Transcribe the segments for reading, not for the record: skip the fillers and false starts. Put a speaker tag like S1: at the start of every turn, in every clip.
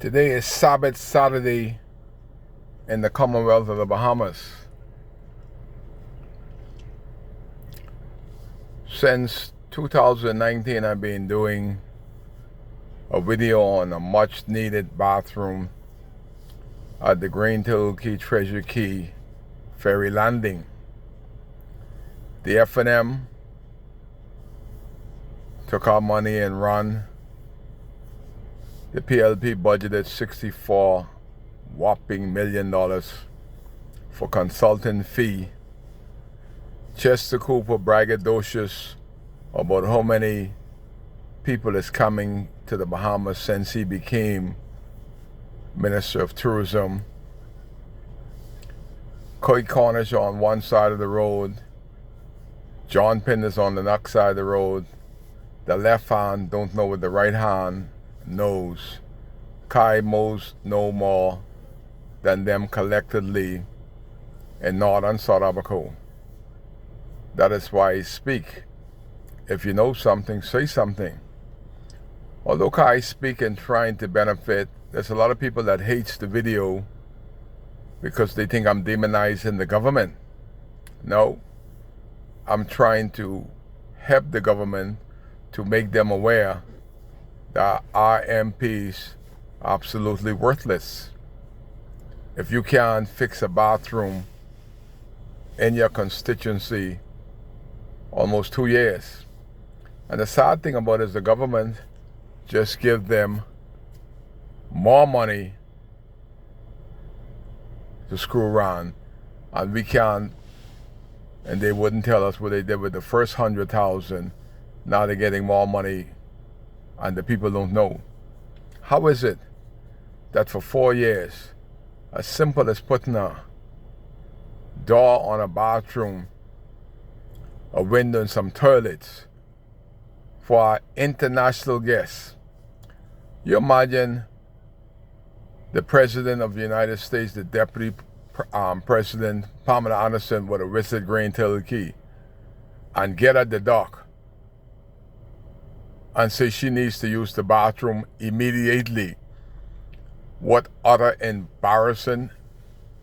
S1: Today is Sabbath Saturday in the Commonwealth of the Bahamas. Since 2019, I've been doing a video on a much needed bathroom at the Green Turtle Cay Treasure Cay ferry landing. The F&M took our money and run. The PLP budgeted $64 whopping million for consulting fee. Chester Cooper braggadocious about how many people is coming to the Bahamas since he became Minister of Tourism. Coy Cornish on one side of the road. John Penn is on the next side of the road. The left hand don't know what the right hand knows. Kai knows no more than them collectively in Northern South Abaco. That is why I speak. If you know something, say something. Although Kai speak and trying to benefit, there's a lot of people that hates the video because they think I'm demonizing the government. No, I'm trying to help the government to make them aware that our MPs are absolutely worthless. If you can't fix a bathroom in your constituency, almost 2 years. And the sad thing about it is the government just give them more money to screw around, and we can't, and they wouldn't tell us what they did with the first 100,000. Now they're getting more money and the people don't know. How is it that for 4 years, as simple as putting a door on a bathroom, a window and some toilets for our international guests, you imagine the President of the United States, the Deputy President, Pamela Anderson, would have visited Green Turtle Cay and get at the dock and say she needs to use the bathroom immediately. What other embarrassment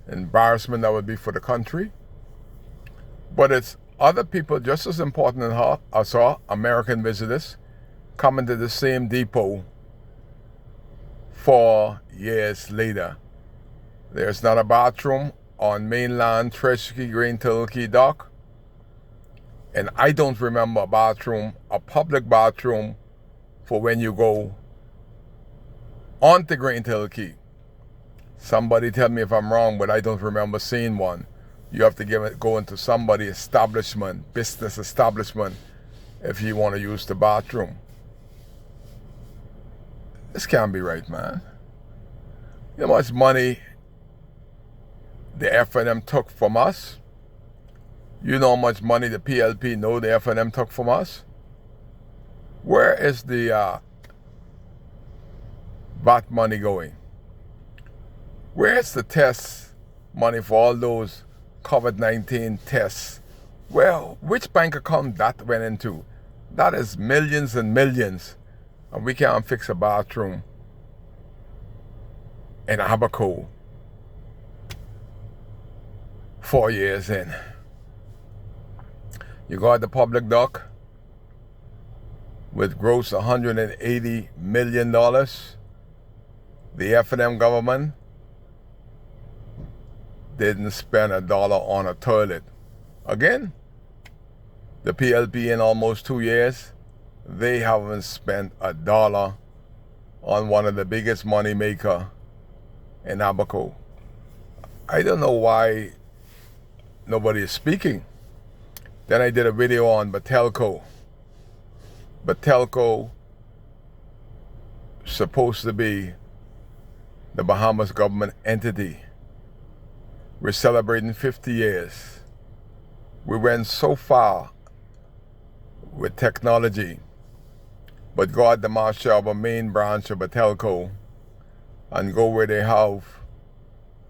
S1: that would be for the country? But it's other people just as important as her, as our American visitors, coming to the same depot 4 years later. There's not a bathroom on mainland Treasure Cay, Green Turtle Cay dock. And I don't remember a bathroom, a public bathroom, for when you go onto Green Turtle Cay. Somebody tell me if I'm wrong, but I don't remember seeing one. You have to go into somebody's establishment, business establishment, if you want to use the bathroom. This can't be right, man. You know how much money the F&M took from us? You know how much money the PLP know the F&M took from us? Where is the VAT money going? Where's the test money for all those COVID-19 tests? Well, which bank account that went into? That is millions and millions. And we can't fix a bathroom in Abaco 4 years in. You go at the public dock with gross $180 million. The F&M government didn't spend $1 on a toilet. Again, the PLP in almost 2 years, they haven't spent $1 on one of the biggest money maker in Abaco. I don't know why nobody is speaking. Then I did a video on Batelco. Batelco supposed to be the Bahamas government entity. We're celebrating 50 years. We went so far with technology, but go at the marshal of a main branch of Batelco and go where they have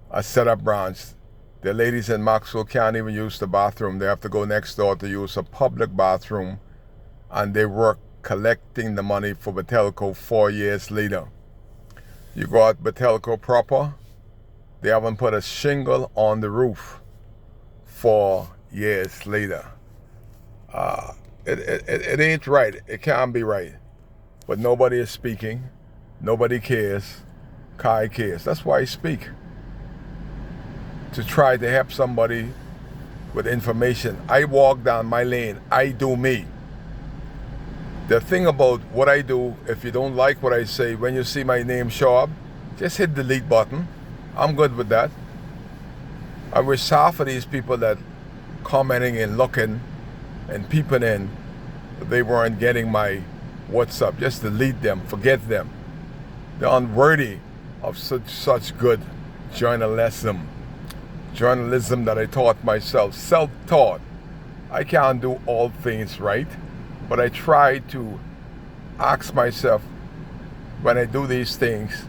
S1: a setup branch. The ladies in Maxwell can't even use the bathroom. They have to go next door to use a public bathroom, and they work collecting the money for Batelco 4 years later. You go out Batelco proper, they haven't put a shingle on the roof 4 years later. It ain't right. It can't be right. But nobody is speaking. Nobody cares. Kai cares. That's why I speak. To try to help somebody with information. I walk down my lane. I do me. The thing about what I do, if you don't like what I say, when you see my name show up, just hit the delete button. I'm good with that. I wish half of these people that commenting and looking and peeping in, they weren't getting my WhatsApp. Just delete them, forget them. They're unworthy of such good journalism. Journalism that I taught myself, self-taught. I can't do all things right, but I try to ask myself when I do these things,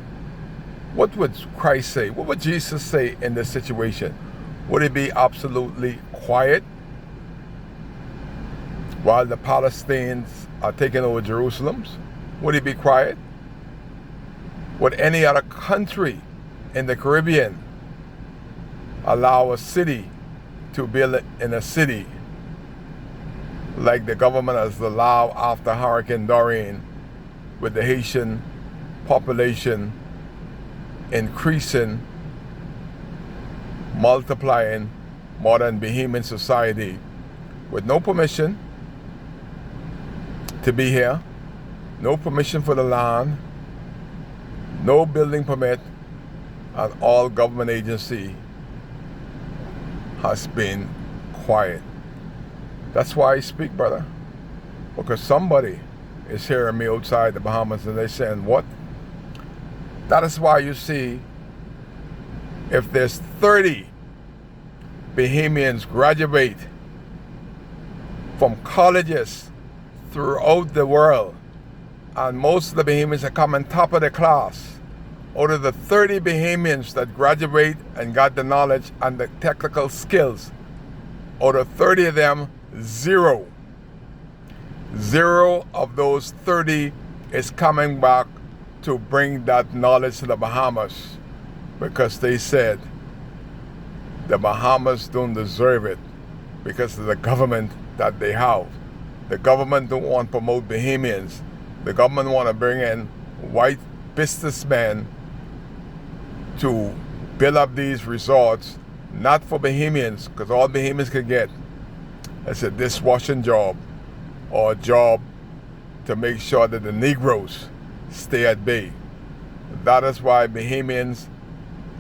S1: what would Christ say? What would Jesus say in this situation? Would it be absolutely quiet while the Palestinians are taking over Jerusalem? Would it be quiet? Would any other country in the Caribbean allow a city to build in a city like the government has allowed after Hurricane Dorian, with the Haitian population increasing, multiplying more than Bahamian society, with no permission to be here, no permission for the land, no building permit, and all government agency has been quiet. That's why I speak, brother. Because somebody is hearing me outside the Bahamas and they're saying, what? That is why you see, if there's 30 Bahamians graduate from colleges throughout the world, and most of the Bahamians are coming top of the class, out of the 30 Bahamians that graduate and got the knowledge and the technical skills, out of 30 of them, zero of those 30 is coming back to bring that knowledge to the Bahamas, because they said the Bahamas don't deserve it because of the government that they have. The government don't want to promote Bahamians. The government want to bring in white businessmen to build up these resorts, not for Bahamians, because all Bahamians can get is a dishwashing job or a job to make sure that the Negroes stay at bay. That is why Bahamians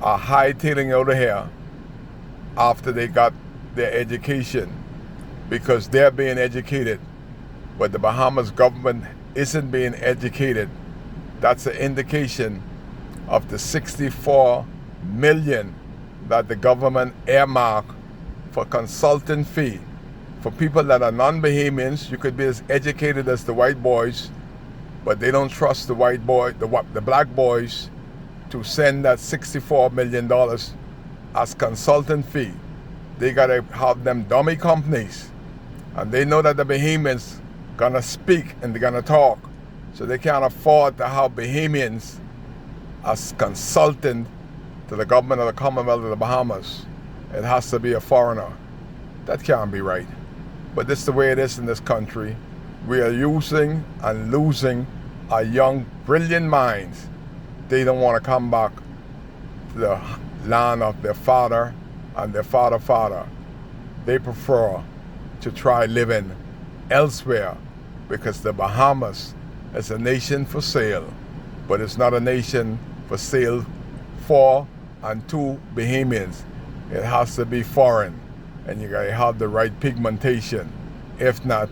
S1: are hightailing out of here after they got their education, because they're being educated, but the Bahamas government isn't being educated. That's an indication of the 64 million that the government earmarked for consultant fee. For people that are non-Bahamians, you could be as educated as the white boys, but they don't trust the black boys to send that $64 million as consultant fee. They gotta have them dummy companies, and they know that the Bahamians gonna speak and they're gonna talk, so they can't afford to have Bahamians as consultant to the government of the Commonwealth of the Bahamas. It has to be a foreigner. That can't be right. But this is the way it is in this country. We are using and losing our young, brilliant minds. They don't want to come back to the land of their father and their father. They prefer to try living elsewhere, because the Bahamas is a nation for sale, but it's not a nation for sale for and to Bahamians. It has to be foreign, and you gotta have the right pigmentation. If not,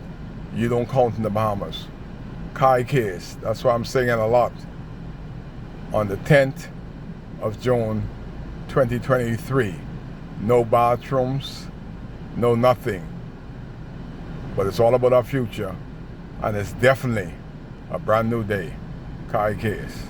S1: you don't count in the Bahamas. Kai case, that's why I'm saying a lot. On the 10th of June 2023, no bathrooms, no nothing. But it's all about our future, and it's definitely a brand new day. Kai case.